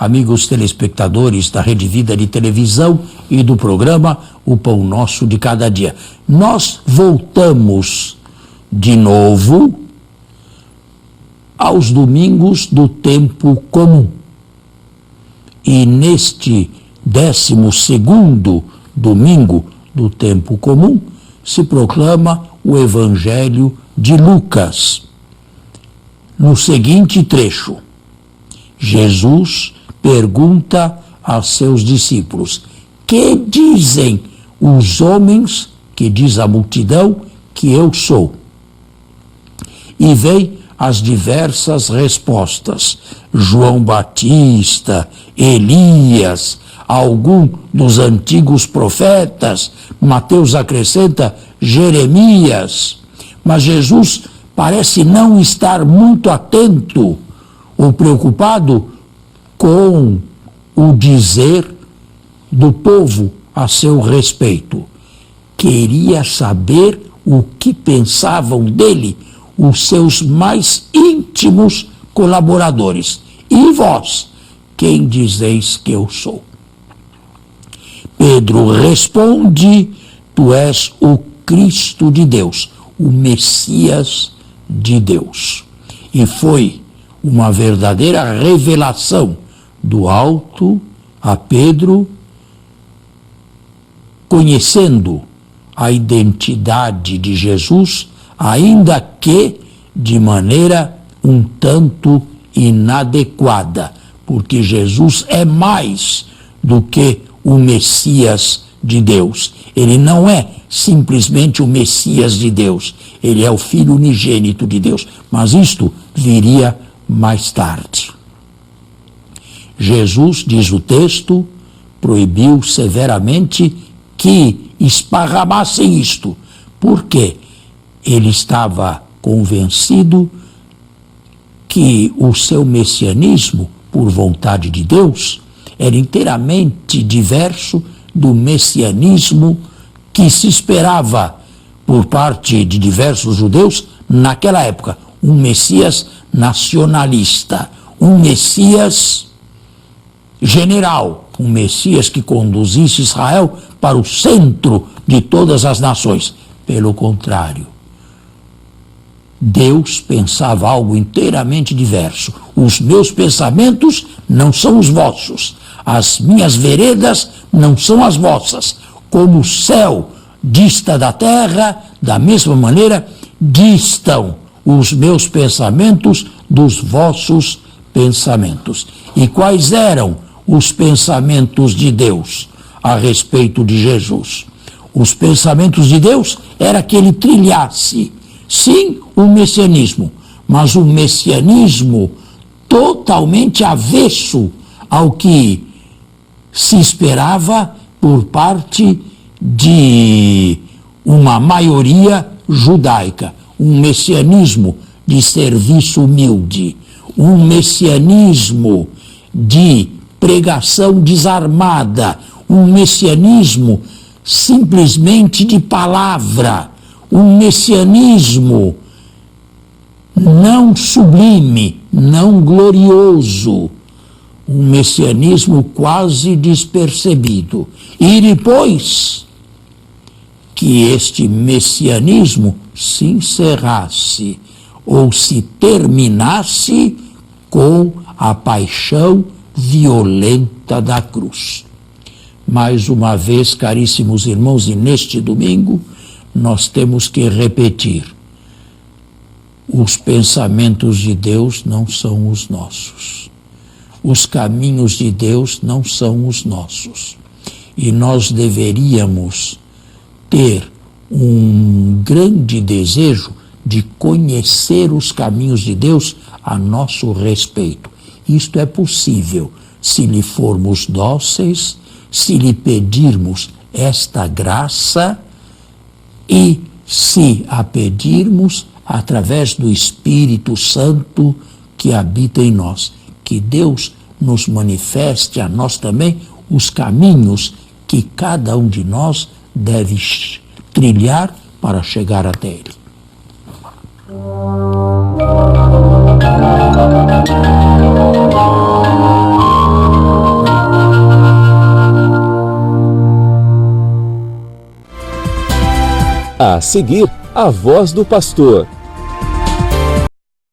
amigos telespectadores da Rede Vida de televisão e do programa O Pão Nosso de Cada Dia. Nós voltamos de novo aos domingos do tempo comum. E neste 12º domingo do tempo comum se proclama o Evangelho de Lucas. No seguinte trecho, Jesus pergunta a seus discípulos: que dizem os homens, que diz a multidão, que eu sou? E vem as diversas respostas: João Batista, Elias, algum dos antigos profetas. Mateus acrescenta Jeremias. Mas Jesus parece não estar muito atento ou preocupado com o dizer do povo a seu respeito. Queria saber o que pensavam dele os seus mais íntimos colaboradores. E vós, quem dizeis que eu sou? Pedro responde: tu és o Cristo de Deus, o Messias de Deus. E foi uma verdadeira revelação do alto a Pedro, conhecendo a identidade de Jesus, ainda que de maneira um tanto inadequada, porque Jesus é mais do que o Messias de Deus. Ele não é simplesmente o Messias de Deus, ele é o Filho unigênito de Deus, mas isto viria mais tarde. Jesus, diz o texto, proibiu severamente que esparramassem isto. Por quê? Ele estava convencido que o seu messianismo, por vontade de Deus, era inteiramente diverso do messianismo que se esperava por parte de diversos judeus naquela época. Um Messias nacionalista, um Messias general, um Messias que conduzisse Israel para o centro de todas as nações. Pelo contrário, Deus pensava algo inteiramente diverso. Os meus pensamentos não são os vossos, as minhas veredas não são as vossas. Como o céu dista da terra, da mesma maneira distam os meus pensamentos dos vossos pensamentos. E quais eram os pensamentos de Deus a respeito de Jesus? Os pensamentos de Deus era que ele trilhasse, sim, o messianismo, mas o messianismo totalmente avesso ao que se esperava por parte de uma maioria judaica. Um messianismo de serviço humilde, um messianismo de pregação desarmada, um messianismo simplesmente de palavra, um messianismo não sublime, não glorioso, um messianismo quase despercebido. E depois que este messianismo se encerrasse ou se terminasse com a paixão violenta da cruz. Mais uma vez, caríssimos irmãos, e neste domingo nós temos que repetir: os pensamentos de Deus não são os nossos. Os caminhos de Deus não são os nossos. E nós deveríamos ter um grande desejo de conhecer os caminhos de Deus a nosso respeito. Isto é possível se lhe formos dóceis, se lhe pedirmos esta graça e se a pedirmos através do Espírito Santo que habita em nós. Que Deus nos manifeste a nós também os caminhos que cada um de nós deve trilhar para chegar até Ele. A seguir, a voz do pastor.